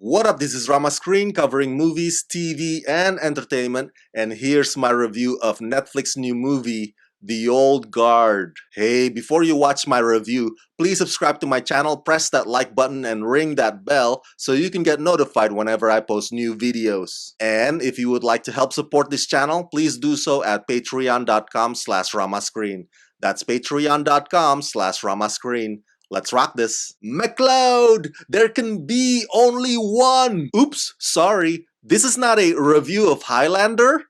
What up, this is Rama Screen covering movies, TV, and entertainment, and here's my review of Netflix's new movie, The Old Guard. Hey, before you watch my review, please subscribe to my channel, press that like button, and ring that bell so you can get notified whenever I post new videos. And if you would like to help support this channel, please do so at patreon.com/ramascreen. That's patreon.com/ramascreen. Let's rock this. McLeod, there can be only one. Oops, sorry. This is not a review of Highlander.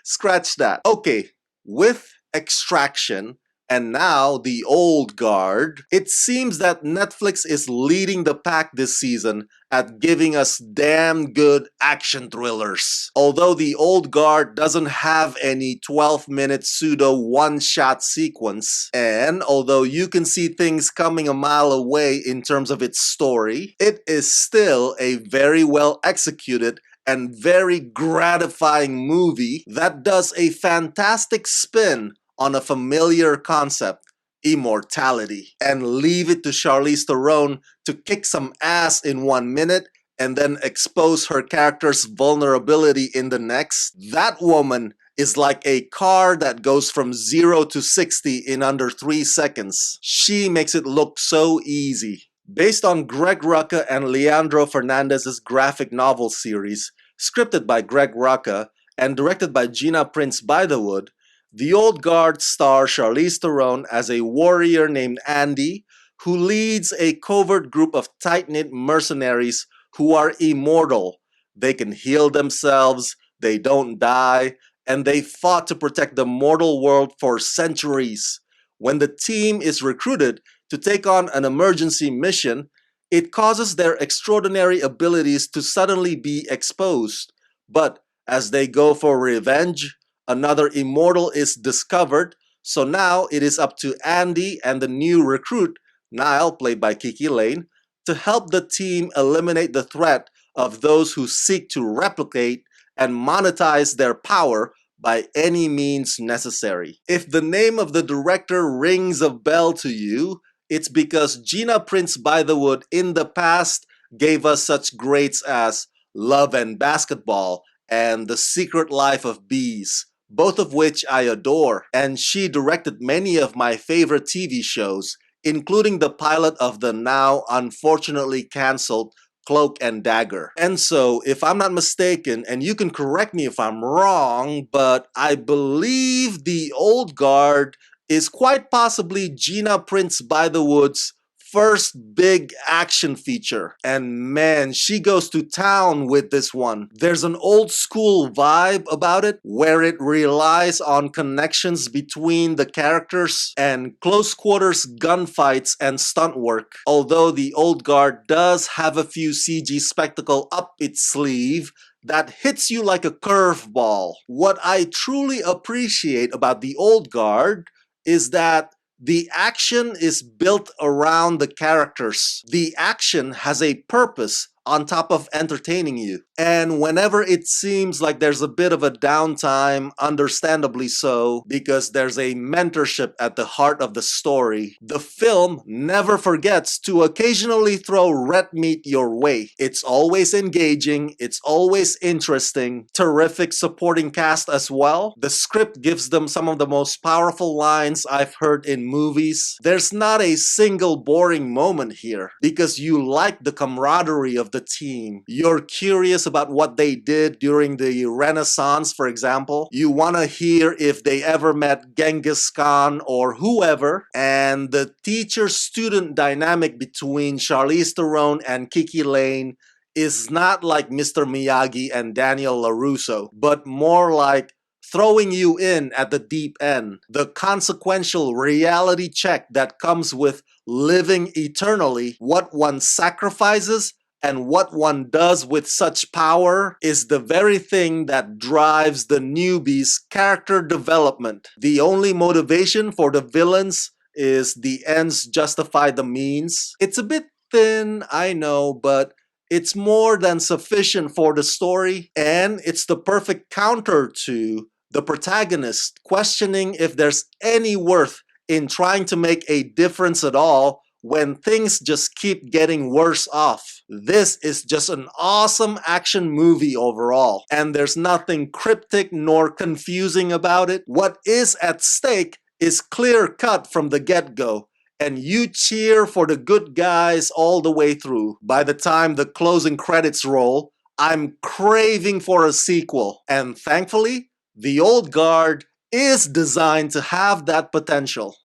Scratch that. Okay, with Extraction and now The Old Guard, it seems that Netflix is leading the pack this season at giving us damn good action thrillers. Although The Old Guard doesn't have any 12-minute pseudo one-shot sequence, and although you can see things coming a mile away in terms of its story, it is still a very well executed and very gratifying movie that does a fantastic spin on a familiar concept, immortality, and leave it to Charlize Theron to kick some ass in 1 minute and then expose her character's vulnerability in the next. That woman is like a car that goes from 0 to 60 in under 3 seconds. She makes it look so easy. Based on Greg Rucka and Leandro Fernandez's graphic novel series, scripted by Greg Rucka and directed by Gina Prince Bythewood, The Old Guard stars Charlize Theron as a warrior named Andy who leads a covert group of tight-knit mercenaries who are immortal. They can heal themselves, they don't die, and they fought to protect the mortal world for centuries. When the team is recruited to take on an emergency mission, it causes their extraordinary abilities to suddenly be exposed. But as they go for revenge, another immortal is discovered, so now it is up to Andy and the new recruit, Niall, played by Kiki Lane, to help the team eliminate the threat of those who seek to replicate and monetize their power by any means necessary. If the name of the director rings a bell to you, it's because Gina Prince Bythewood in the past gave us such greats as Love and Basketball and The Secret Life of Bees, both of which I adore, and she directed many of my favorite TV shows, including the pilot of the now unfortunately cancelled Cloak and Dagger. And so, if I'm not mistaken, and you can correct me if I'm wrong, but I believe The Old Guard is quite possibly Gina Prince Bythewood's first big action feature. And man, she goes to town with this one. There's an old school vibe about it where it relies on connections between the characters and close quarters gunfights and stunt work. Although The Old Guard does have a few CG spectacle up its sleeve that hits you like a curveball. What I truly appreciate about The Old Guard is that the action is built around the characters. The action has a purpose on top of entertaining you. And whenever it seems like there's a bit of a downtime, understandably so, because there's a mentorship at the heart of the story, the film never forgets to occasionally throw red meat your way. It's always engaging, it's always interesting, terrific supporting cast as well. The script gives them some of the most powerful lines I've heard in movies. There's not a single boring moment here because you like the camaraderie of the team. You're curious about what they did during the Renaissance, for example. You want to hear if they ever met Genghis Khan or whoever. And the teacher-student dynamic between Charlize Theron and Kiki Lane is not like Mr. Miyagi and Daniel LaRusso, but more like throwing you in at the deep end. The consequential reality check that comes with living eternally, what one sacrifices and what one does with such power is the very thing that drives the newbie's character development. The only motivation for the villains is the ends justify the means. It's a bit thin, I know, but it's more than sufficient for the story, and it's the perfect counter to the protagonist questioning if there's any worth in trying to make a difference at all when things just keep getting worse off. This is just an awesome action movie overall, and there's nothing cryptic nor confusing about it. What is at stake is clear cut from the get-go, and you cheer for the good guys all the way through. By the time the closing credits roll, I'm craving for a sequel, and thankfully, The Old Guard is designed to have that potential.